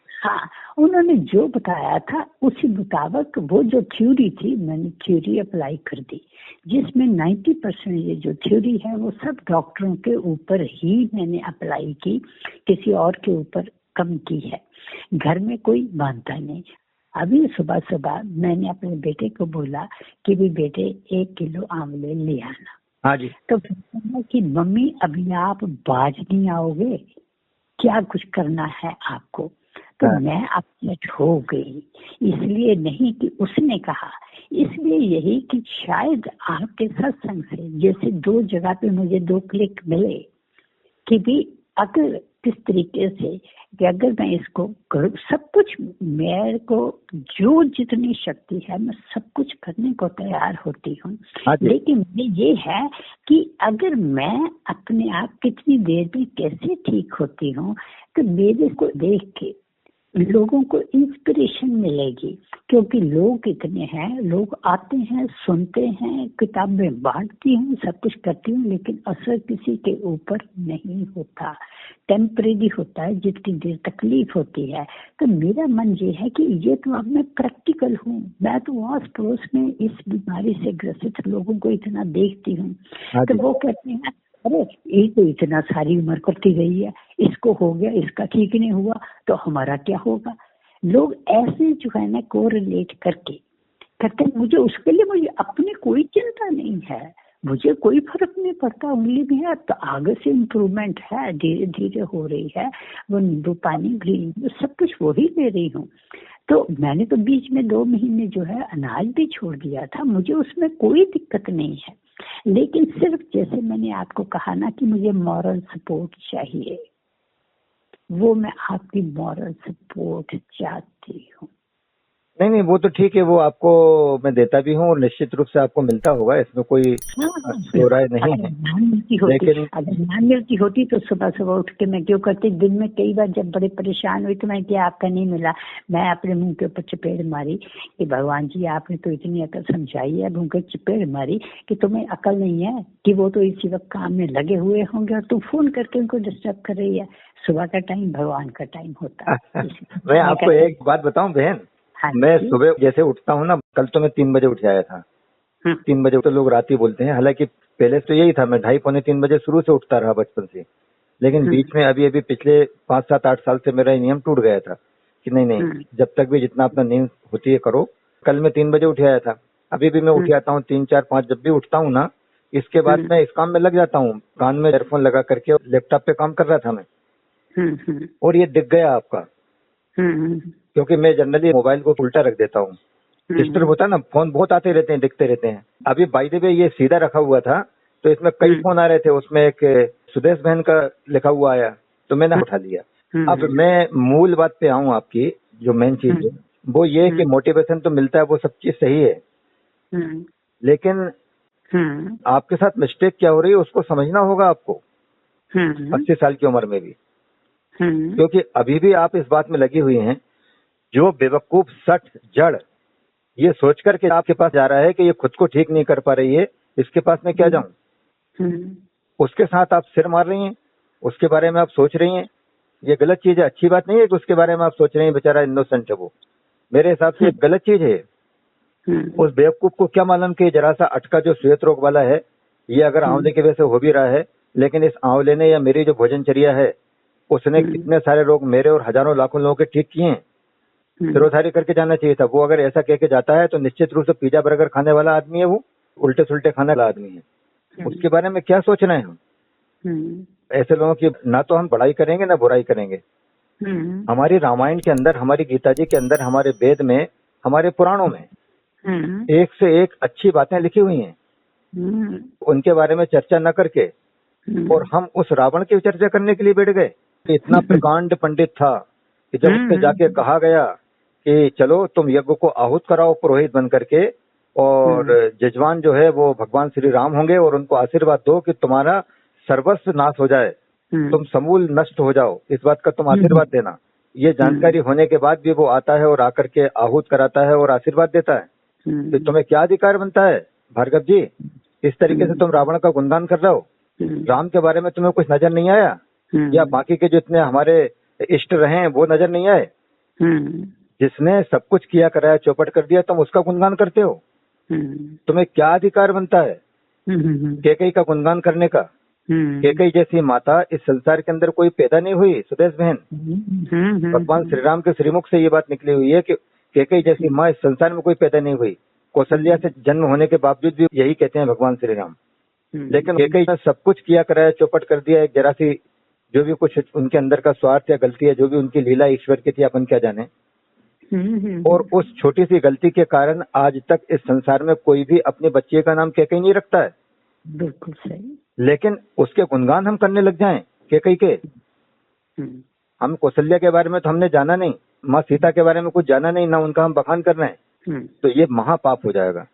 हाँ, उन्होंने जो बताया था उसी मुताबिक वो जो थ्योरी थी, मैंने थ्योरी अप्लाई कर दी, जिसमें 90% ये जो थ्योरी है वो सब डॉक्टरों के ऊपर ही मैंने अप्लाई की, किसी और के ऊपर कम की है। घर में कोई मानता नहीं। अभी सुबह सुबह मैंने अपने बेटे को बोला कि भी बेटे 1 किलो आंवले ले आना। हाँ जी। तो कि मम्मी अभी आप बाज नहीं आओगे, क्या कुछ करना है आपको। तो मैं अपसेट हो गई, इसलिए नहीं कि उसने कहा, इसलिए यही कि शायद आपके सत्संग से जैसे 2 जगह पे मुझे 2 क्लिक मिले कि भी अगर किस तरीके से कि अगर मैं इसको करूँ, सब कुछ मेरे को जो जितनी शक्ति है मैं सब कुछ करने को तैयार होती हूँ। लेकिन ये है कि अगर मैं अपने आप कितनी देर में कैसे ठीक होती हूँ, तो मेरे को देख के लोगों को इंस्पिरेशन मिलेगी, क्योंकि लोग इतने हैं, लोग आते हैं, सुनते हैं, किताबें बांटती हूँ, सब कुछ करती हूँ, लेकिन असर किसी के ऊपर नहीं होता, टेम्परेरी होता है, जितनी देर तकलीफ होती है। तो मेरा मन ये है कि ये तो अब मैं प्रैक्टिकल हूँ, मैं तो आस पड़ोस में इस बीमारी से ग्रसित लोगों को इतना देखती हूँ, तो वो कहते हैं अरे ये तो इतना सारी उम्र करती गई है, इसको हो गया, इसका ठीक नहीं हुआ तो हमारा क्या होगा। लोग ऐसे जो है ना कोरिलेट करके कहते हैं, मुझे उसके लिए मुझे अपनी कोई चिंता नहीं है, मुझे कोई फर्क नहीं पड़ता, उंगली भी है तो आगे से इम्प्रूवमेंट है, धीरे धीरे हो रही है, वो नींबू पानी ग्रीन सब कुछ वही ले रही हूँ। तो मैंने तो बीच में 2 महीने जो है अनाज भी छोड़ दिया था, मुझे उसमें कोई दिक्कत नहीं है। लेकिन सिर्फ जैसे मैंने आपको कहा ना कि मुझे मॉरल सपोर्ट चाहिए, वो मैं आपकी मॉरल सपोर्ट चाहती हूँ। नहीं नहीं, वो तो ठीक है, वो आपको मैं देता भी हूँ और निश्चित रूप से आपको मिलता होगा, इसमें कोई दो राय नहीं है। लेकिन अगर नाम मिलती होती तो सुबह सुबह उठ के मैं क्यों करती। दिन में कई बार जब बड़े परेशान हुई तो मैं क्या आपका नहीं मिला, मैं अपने मुंह के ऊपर चपेड़ मारी कि भगवान जी आपने तो इतनी अकल समझाई है, मुंह के चपेड़ मारी कि तुम्हें अकल नहीं है कि वो तो इसी वक्त काम में लगे हुए होंगे और तुम फोन करके उनको डिस्टर्ब कर रही है। सुबह का टाइम भगवान का टाइम होता है। मैं आपको एक बात बताऊं बहन, मैं सुबह जैसे उठता हूँ ना, कल तो मैं 3 बजे उठ जाया था। 3 बजे तो लोग रात ही बोलते हैं, हालांकि पहले तो यही था, मैं 2:30-3 बजे शुरू से उठता रहा बचपन से। लेकिन बीच में अभी पिछले 5-7-8 साल से मेरा नियम टूट गया था कि नहीं, जब तक भी जितना अपना नींद होती है करो। कल मैं 3 बजे उठ आया था, अभी भी मैं उठ जाता हूँ 3-4-5 जब भी उठता हूँ ना, इसके बाद मैं इस काम में लग जाता हूँ। कान में ईयरफोन लगा करके लैपटॉप पे काम कर रहा था मैं, और ये दिख गया आपका, क्योंकि मैं जनरली मोबाइल को उल्टा रख देता हूँ, डिस्टर्ब होता है ना, फोन बहुत आते रहते हैं, दिखते रहते हैं। अभी बाय द वे ये सीधा रखा हुआ था तो इसमें कई फोन आ रहे थे, उसमें एक सुदेश बहन का लिखा हुआ आया तो मैंने उठा लिया। अब मैं मूल बात पे आऊँ, आपकी जो मेन चीज है वो ये है कि मोटिवेशन तो मिलता है, वो सब चीज सही है, लेकिन आपके साथ मिस्टेक क्या हो रही है उसको समझना होगा आपको 80 साल की उम्र में भी, क्योंकि अभी भी आप इस बात में लगी हुई हैं, जो बेवकूफ सठ जड़ ये सोच करके आपके पास जा रहा है कि ये खुद को ठीक नहीं कर पा रही है, इसके पास मैं क्या जाऊं, उसके साथ आप सिर मार रही हैं, उसके बारे में आप सोच रही हैं, ये गलत चीज है। अच्छी बात नहीं है कि उसके बारे में आप सोच रहे हैं, बेचारा इनोसेंट है वो, मेरे हिसाब से एक गलत चीज है। उस बेवकूफ को क्या मालूम कि जरा सा अटका जो श्वेत रोग वाला है, ये अगर आंवले की वजह से हो भी रहा है, लेकिन इस आंवले ने या मेरी जो भोजनचर्या है उसने कितने सारे रोग मेरे और हजारों लाखों लोगों के ठीक किए हैं। सिरोधारी करके जाना चाहिए था। वो अगर ऐसा कह के जाता है तो निश्चित रूप से पिज्जा बर्गर खाने वाला आदमी है, वो उल्टे सुल्टे खाने वाला आदमी है। उसके बारे में क्या सोच रहे हैं हम? ऐसे लोगों की ना तो हम बड़ाई करेंगे ना बुराई करेंगे। हमारी रामायण के अंदर, हमारी गीता जी के अंदर, हमारे वेद में, हमारे पुराणों में एक से एक अच्छी बातें लिखी हुई हैं, उनके बारे में चर्चा न करके और हम उस रावण की चर्चा करने के लिए बैठ गए। इतना प्रकांड पंडित था कि जब उससे जाके कहा गया कि चलो तुम यज्ञ को आहूत कराओ पुरोहित बन करके, और जजमान जो है वो भगवान श्री राम होंगे, और उनको आशीर्वाद दो कि तुम्हारा सर्वस्व नाश हो जाए, तुम समूल नष्ट हो जाओ, इस बात का तुम आशीर्वाद देना। ये जानकारी होने के बाद भी वो आता है और आकर के आहूत कराता है और आशीर्वाद देता है। तो तुम्हें क्या अधिकार बनता है भार्गव जी, इस तरीके से तुम रावण का गुणगान कर रहे हो? राम के बारे में तुम्हें कुछ नजर नहीं आया? या बाकी के जितने हमारे इष्ट रहे हैं वो नजर नहीं आए? जिसने सब कुछ किया कराया चौपट कर दिया, तुम उसका गुणगान करते हो? तुम्हें क्या अधिकार बनता है कैकेयी का गुणगान करने का? कैकेयी जैसी माता इस संसार के अंदर कोई पैदा नहीं हुई सुदेश बहन। भगवान श्री राम के श्रीमुख से ये बात निकली हुई है कि कैकेयी जैसी माँ इस संसार में कोई पैदा नहीं हुई। कौशल्या से जन्म होने के बावजूद भी यही कहते हैं भगवान श्री राम। लेकिन कैकेयी ने सब कुछ किया कराया चौपट कर दिया। एक जरा सी जो भी कुछ उनके अंदर का स्वार्थ या गलती है, जो भी उनकी लीला ईश्वर की थी, अपन क्या जाने। और उस छोटी सी गलती के कारण आज तक इस संसार में कोई भी अपने बच्चे का नाम कैकेयी नहीं रखता है। बिल्कुल सही। लेकिन उसके गुणगान हम करने लग जाएं कैकेयी के। हम कौशल्या के बारे में तो हमने जाना नहीं, माँ सीता के बारे में कुछ जाना नहीं, ना उनका हम बखान कर रहे हैं, तो ये महापाप हो जाएगा।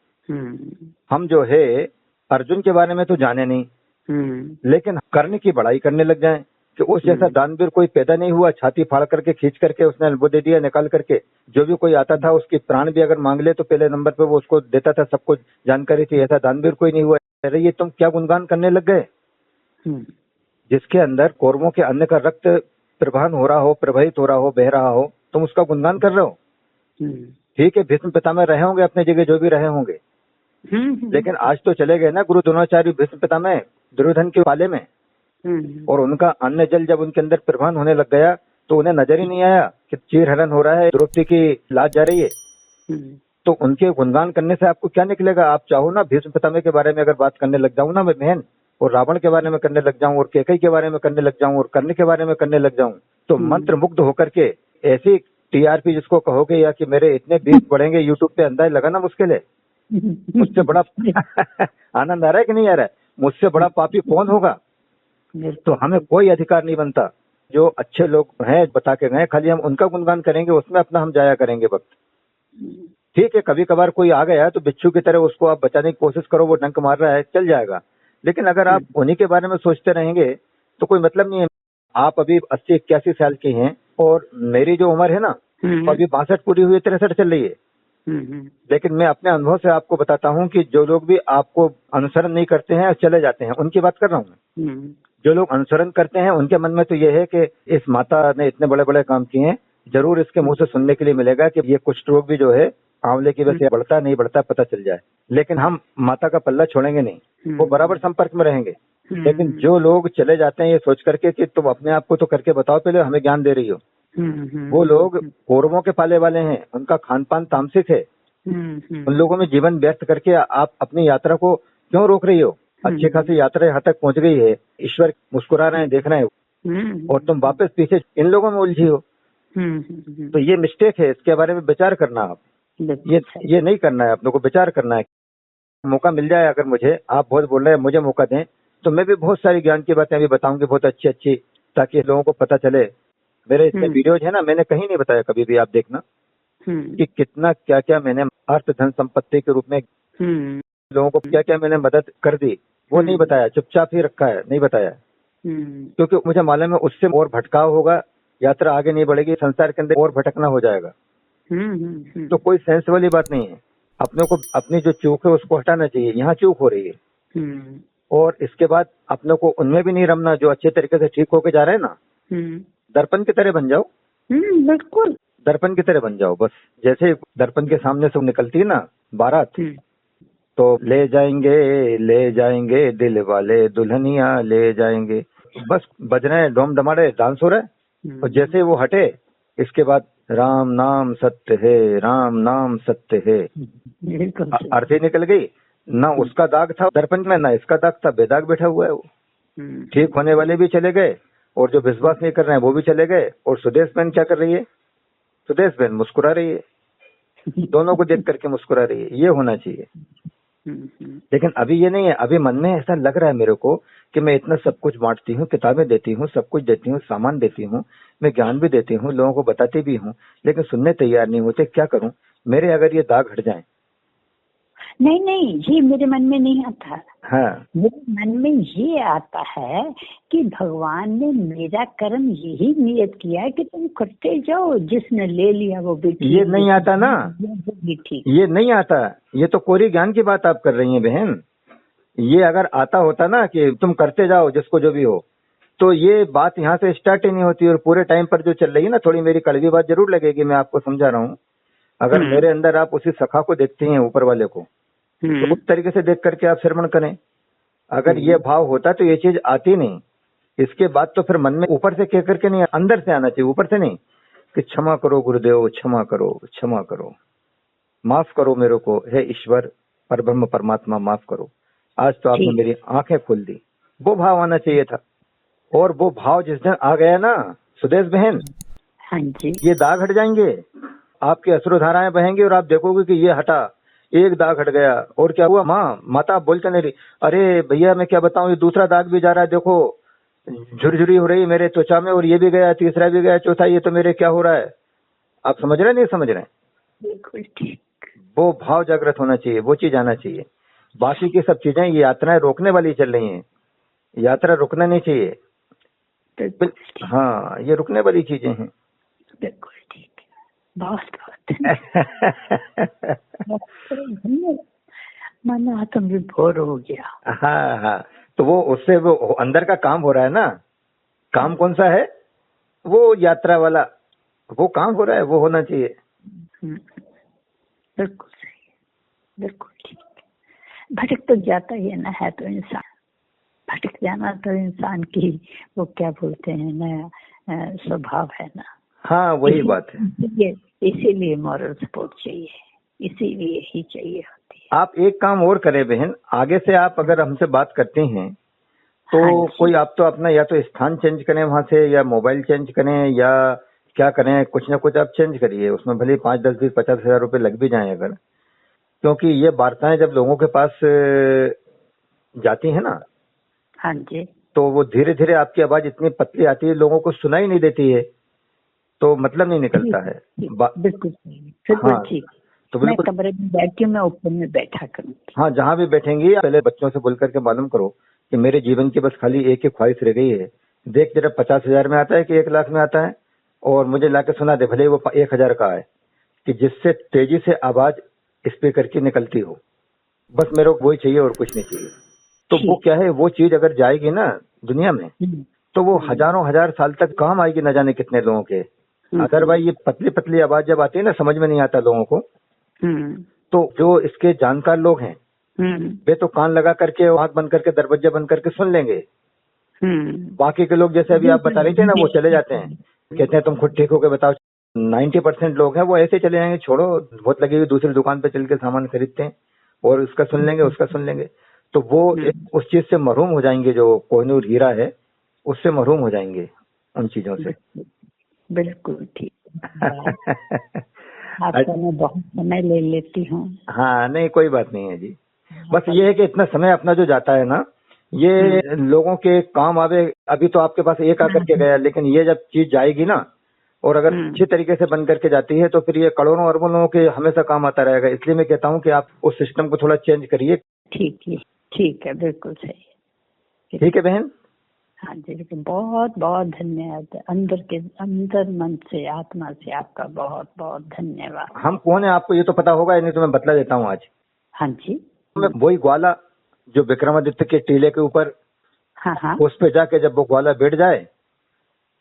हम जो है अर्जुन के बारे में तो जाने नहीं, लेकिन कर्ण की बड़ाई करने लग जाएं कि उस जैसा दानवीर कोई पैदा नहीं हुआ। छाती फाड़ करके खींच करके उसने वो दे दिया निकाल करके। जो भी कोई आता था उसकी प्राण भी अगर मांग ले तो पहले नंबर पे वो उसको देता था, सब कुछ जानकारी थी। ऐसा दानवीर कोई नहीं हुआ। अरे ये तुम क्या गुणगान करने लग गए? जिसके अंदर कौरवों के अन्न का रक्त प्रवाहन हो रहा हो, प्रवाहित हो रहा हो, बह रहा हो, तुम उसका गुणगान कर रहे हो। ठीक है, भीष्म पितामह रहे होंगे अपने जगह, जो भी रहे होंगे, लेकिन आज तो चले गए ना गुरु द्रोणाचार्य भीष्म पितामह दुर्योधन के पाले में। और उनका अन्न जल जब उनके अंदर प्रवाहन होने लग गया तो उन्हें नजर ही नहीं आया कि चीर हरण हो रहा है, द्रौपदी की लाज जा रही है। तो उनके गुणगान करने से आपको क्या निकलेगा? आप चाहो ना भीष्म पितामह के बारे में अगर बात करने लग जाऊं ना मैं बहन, और रावण के बारे में करने लग जाऊं, और कैकेयी के बारे में करने लग जाऊं, और कर्ण के बारे में करने लग जाऊं, तो मंत्र मुग्ध होकर के ऐसी टीआरपी जिसको कहोगे या कि मेरे इतने व्यूज बढ़ेंगे यूट्यूब पे, अंदाज लगाना मुश्किल है। मुझसे बड़ा आनंद आ रहा है कि नहीं आ रहा है? मुझसे बड़ा पापी कौन होगा? तो हमें कोई अधिकार नहीं बनता। जो अच्छे लोग हैं बता के गए, खाली हम उनका गुणगान करेंगे, उसमें अपना हम जाया करेंगे वक्त। ठीक है, कभी कभार कोई आ गया तो बिच्छू की तरह उसको आप बचाने की कोशिश करो, वो डंक मार रहा है, चल जाएगा। लेकिन अगर आप उन्हीं के बारे में सोचते रहेंगे तो कोई मतलब नहीं है। आप अभी 80-81 साल की हैं और मेरी जो उम्र है ना, अभी 62 पूरी हुई है, 63 चल रही है। लेकिन मैं अपने अनुभव से आपको बताता हूँ कि जो लोग भी आपको अनुसरण नहीं करते हैं और चले जाते हैं, उनकी बात कर रहा हूँ मैं। जो लोग अनुसरण करते हैं उनके मन में तो ये है कि इस माता ने इतने बड़े बड़े काम किए हैं, जरूर इसके मुंह से सुनने के लिए मिलेगा कि ये कुष्ठ रोग भी जो है आंवले की वजह से बढ़ता नहीं बढ़ता पता चल जाए। लेकिन हम माता का पल्ला छोड़ेंगे नहीं, वो बराबर संपर्क में रहेंगे। लेकिन जो लोग चले जाते हैं ये सोच करके कि तुम अपने आप को तो करके बताओ, पहले हमें ज्ञान दे रही हो, वो लोग कौरवों के पाले वाले हैं, उनका खान पान तामसिक है। उन लोगों में जीवन व्यर्थ करके आप अपनी यात्रा को क्यों रोक रही हो? अच्छी खासी यात्रा यहाँ तक पहुंच गई है, ईश्वर मुस्कुरा रहे हैं, देख रहे हैं, और तुम वापस पीछे इन लोगों में उलझी हो। तो ये मिस्टेक है, इसके बारे में विचार करना। आप ये नहीं करना है, अपने को विचार करना है। मौका मिल जाए अगर मुझे, आप बहुत बोल रहे हैं मुझे मौका दें, तो मैं भी बहुत सारी ज्ञान की बातें अभी बताऊंगी, बहुत अच्छी अच्छी, ताकि लोगों को पता चले। मेरे इसमें वीडियोज है ना, मैंने कहीं नहीं बताया कभी भी, आप देखना कि कितना क्या क्या मैंने अर्थ धन संपत्ति के रूप में लोगों को क्या क्या मैंने मदद कर दी, वो नहीं बताया, चुपचाप ही रखा है, नहीं बताया। क्योंकि मुझे मालूम है उससे और भटकाव होगा, यात्रा आगे नहीं बढ़ेगी, संसार के अंदर और भटकना हो जाएगा। तो कोई सेंस वाली बात नहीं है। अपने को अपनी जो चूक है उसको हटाना चाहिए, यहाँ चूक हो रही है। और इसके बाद अपने को उनमें भी नहीं रमना जो अच्छे तरीके से ठीक होके जा रहे हैं ना। दर्पण की तरह बन जाओ, बिल्कुल दर्पण की तरह बन जाओ। बस जैसे दर्पण के सामने से निकलती है ना बारात, तो ले जाएंगे दिल वाले दुल्हनिया ले जाएंगे, बस बज रहे हैं डोम डमारे, डांस हो रहा है। और जैसे वो हटे, इसके बाद राम नाम सत्य है, राम नाम सत्य है, आरती निकल गई ना। उसका दाग था दर्पण में, ना इसका दाग था, बेदाग बैठा हुआ है वो। ठीक होने वाले भी चले गए और जो विश्वास नहीं कर रहे हैं वो भी चले गए। और सुदेश बहन क्या कर रही है? सुदेश बहन मुस्कुरा रही है, दोनों को देख करके मुस्कुरा रही है। ये होना चाहिए। लेकिन अभी ये नहीं है। अभी मन में ऐसा लग रहा है मेरे को कि मैं इतना सब कुछ बांटती हूँ, किताबें देती हूँ, सब कुछ देती हूँ, सामान देती हूँ, मैं ज्ञान भी देती हूँ, लोगों को बताती भी हूँ, लेकिन सुनने तैयार नहीं होते। क्या करूँ? मेरे अगर ये दाग हट जाएं। नहीं, ये मेरे मन में नहीं आता। हाँ, मेरे मन में ये आता है कि भगवान ने मेरा कर्म यही नियत किया है कि तुम करते जाओ, जिसने ले लिया वो भी ठीक। ये नहीं आता ना, ठीक, ये नहीं आता। ये तो कोरी ज्ञान की बात आप कर रही हैं बहन। ये अगर आता होता ना कि तुम करते जाओ जिसको जो भी हो, तो ये बात यहाँ से स्टार्ट ही नहीं होती। और पूरे टाइम पर जो चल रही है ना, थोड़ी मेरी कड़वी बात जरूर लगेगी, मैं आपको समझा रहा हूँ। अगर मेरे अंदर आप उसी सखा को देखती हैं, ऊपर वाले को, तो उस तरीके से देख करके आप श्रवण करें। अगर ये भाव होता तो ये चीज आती नहीं। इसके बाद तो फिर मन में ऊपर से कह करके नहीं, अंदर से आना चाहिए, ऊपर से नहीं कि क्षमा करो गुरुदेव, क्षमा करो, क्षमा करो, माफ करो मेरे को, हे ईश्वर परब्रह्म परमात्मा माफ करो, आज तो आपने मेरी आंखें खोल दी। वो भाव आना चाहिए था। और वो भाव जिस दिन आ गया ना सुदेश बहन, हाँ जी, ये दाग हट जाएंगे, आपकी अश्रुधाराएं बहेंगी और आप देखोगे कि ये हटा, एक दाग हट गया। और क्या हुआ? माता बोलते नहीं रही, अरे भैया मैं क्या बताऊं, ये दूसरा दाग भी जा रहा है, देखो झुरझुरी हो रही है मेरे त्वचा में, और ये भी गया, तीसरा भी गया, चौथा, ये तो मेरे क्या हो रहा है? आप समझ रहे नहीं समझ रहे? बिल्कुल ठीक। वो भाव जागृत होना चाहिए, वो चीज आना चाहिए। बाकी की सब चीजें ये यात्राएं रोकने वाली चल रही हैं, यात्रा रुकना नहीं चाहिए। हाँ, ये रुकने वाली चीजें हैं। बिल्कुल ठीक, बहुत मन आत्म विभोर हो गया। हाँ, तो वो उससे वो अंदर का काम हो रहा है ना। काम कौन सा है? वो यात्रा वाला, वो काम हो रहा है, वो होना चाहिए। बिल्कुल सही, बिल्कुल ठीक। भटक तो जाता ही है ना, है तो इंसान, भटक जाना तो इंसान की वो क्या बोलते हैं ना, स्वभाव है ना। हाँ, वही बात है। इसीलिए मॉरल सपोर्ट चाहिए, इसीलिए ही चाहिए होती है। आप एक काम और करें बहन, आगे से आप अगर हमसे बात करते हैं तो कोई आप तो अपना या तो स्थान चेंज करें वहां से, या मोबाइल चेंज करें, या क्या करें, कुछ ना कुछ आप चेंज करिए। उसमें भले 5, 10, 20, 50 हजार रुपए लग भी जाए अगर, क्योंकि ये वार्ताएं जब लोगों के पास जाती है ना, हाँ जी, तो वो धीरे धीरे आपकी आवाज इतनी पतली आती है, लोगों को सुनाई नहीं देती है, तो मतलब नहीं निकलता है। बिल्कुल हाँ, ठीक। तो मैं बिल्कुल कमरे में बैठती हूँ, मैं ऊपर में बैठा करूँगी। हाँ, जहाँ भी बैठेंगी पहले बच्चों से बोल करके मालूम करो कि मेरे जीवन की बस खाली एक ही ख्वाहिश रह गई है, देख जरा 50,000 में आता है कि 1 लाख में आता है, और मुझे लाके सुना दे, भले ही वो 1,000 का है, कि जिससे तेजी से आवाज स्पीकर की निकलती हो, बस मेरे को वही चाहिए और कुछ नहीं चाहिए। तो वो क्या है, वो चीज अगर जाएगी ना दुनिया में, तो वो हजारों हजार साल तक काम आएगी, न जाने कितने लोगों के। अदरवाइज ये पतली पतली आवाज जब आती है ना, समझ में नहीं आता लोगों को। तो जो इसके जानकार लोग हैं वे तो कान लगा करके, आंख बंद करके, दरवाजा बंद करके सुन लेंगे। बाकी के लोग जैसे अभी आप बता रही थे ना, वो चले जाते हैं, कहते हैं तुम खुद ठीक होके बताओ। 90% लोग हैं वो ऐसे चले जाएंगे, छोड़ो बहुत लगी हुई, दूसरी दुकान पे चल के सामान खरीदते हैं और उसका सुन लेंगे, उसका सुन लेंगे। तो वो उस चीज से महरूम हो जाएंगे, जो कोहिनूर हीरा है उससे महरूम हो जाएंगे, उन चीजों से। बिल्कुल ठीक। आपका मैं बहुत समय ले लेती हूँ। हाँ नहीं, कोई बात नहीं है जी। बस ये है कि इतना समय अपना जो जाता है ना, ये लोगों के काम आवे। अभी तो आपके पास एक आकर के गया, लेकिन ये जब चीज जाएगी ना, और अगर अच्छी तरीके से बन करके जाती है, तो फिर ये करोड़ों अरबों लोगों के हमेशा काम आता रहेगा। इसलिए मैं कहता हूँ कि आप उस सिस्टम को थोड़ा चेंज करिए। ठीक है, बिल्कुल सही। ठीक है बहन। हाँ जी, लेकिन बहुत बहुत धन्यवाद, अंदर मन से, आत्मा से आपका बहुत बहुत धन्यवाद। हम कौन है आपको ये तो पता होगा, नहीं तो मैं बतला देता हूँ आज। हाँ जी। मैं वही ग्वाला जो विक्रमादित्य के टीले के ऊपर, हाँ, उस पे जाके जब वो ग्वाला बैठ जाए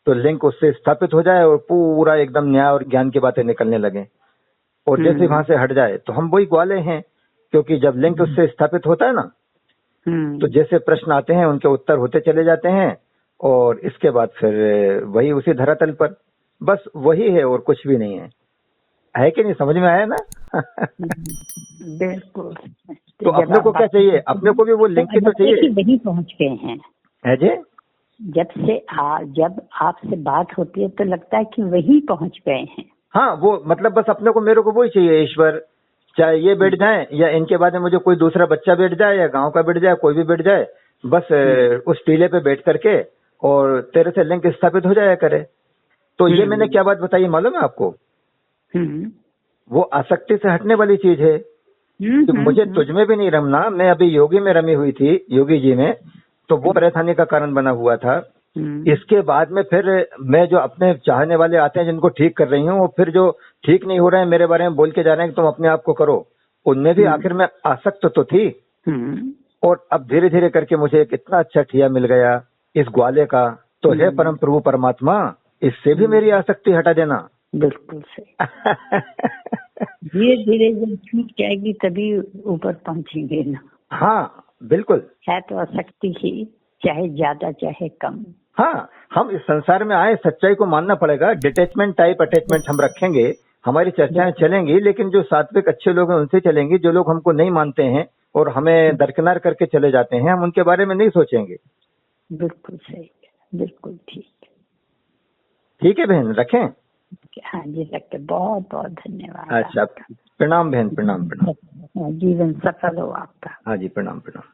तो लिंक उससे स्थापित हो जाए और पूरा एकदम न्याय और ज्ञान की बातें निकलने लगे, और जैसे वहां से हट जाए तो हम वही ग्वाले हैं। क्योंकि जब लिंक उससे स्थापित होता है ना, तो जैसे प्रश्न आते हैं उनके उत्तर होते चले जाते हैं, और इसके बाद फिर वही उसी धरातल पर, बस वही है और कुछ भी नहीं है कि नहीं? समझ में आया ना? बिल्कुल। तो अपने को क्या चाहिए? अपने को भी वो लिंक तो चाहिए। वही पहुंच गए हैं है जी। जब आपसे बात होती है तो लगता है कि वही पहुंच गए हैं। हाँ, वो मतलब बस अपने को, मेरे को वही चाहिए ईश्वर, चाहे ये बैठ जाए या इनके बाद में मुझे कोई दूसरा बच्चा बैठ जाए या गांव का बैठ जाए, कोई भी बैठ जाए, बस उस टीले पे बैठ करके और तेरे से लिंक स्थापित हो जाया करे। तो ये मैंने क्या बात बताई मालूम है आपको? वो आसक्ति से हटने वाली चीज है। तो मुझे तुझमें भी नहीं रमना। मैं अभी योगी में रमी हुई थी, योगी जी में, तो वो परेशानी का कारण बना हुआ था। इसके बाद में फिर मैं जो अपने चाहने वाले आते हैं जिनको ठीक कर रही हूँ, वो फिर जो ठीक नहीं हो रहे हैं मेरे बारे में बोल के जा रहे हैं कि तुम अपने आप को करो, उनमें भी आखिर में आसक्त तो थी। और अब धीरे धीरे करके मुझे एक इतना अच्छा ठिया मिल गया इस ग्वाले का। तो है परम प्रभु परमात्मा, इससे भी मेरी आसक्ति हटा देना। बिल्कुल सही। धीरे धीरे जब छूट जाएगी तभी ऊपर पहुंचेंगे ना। हाँ बिल्कुल। है तो आसक्ति ही, चाहे ज्यादा चाहे कम। हाँ, हम इस संसार में आए, सच्चाई को मानना पड़ेगा। डिटैचमेंट टाइप अटैचमेंट हम रखेंगे, हमारी चर्चाएं चलेंगी, लेकिन जो सात्विक अच्छे लोग हैं उनसे चलेंगी। जो लोग हमको नहीं मानते हैं और हमें दरकिनार करके चले जाते हैं, हम उनके बारे में नहीं सोचेंगे। बिल्कुल सही, बिल्कुल ठीक। ठीक है बहन, रखें? हाँ जी, रखे। बहुत बहुत धन्यवाद। अच्छा, प्रणाम बहन, प्रणाम प्रणाम। जीवन सफल हो आपका। हाँ जी, प्रणाम प्रणाम।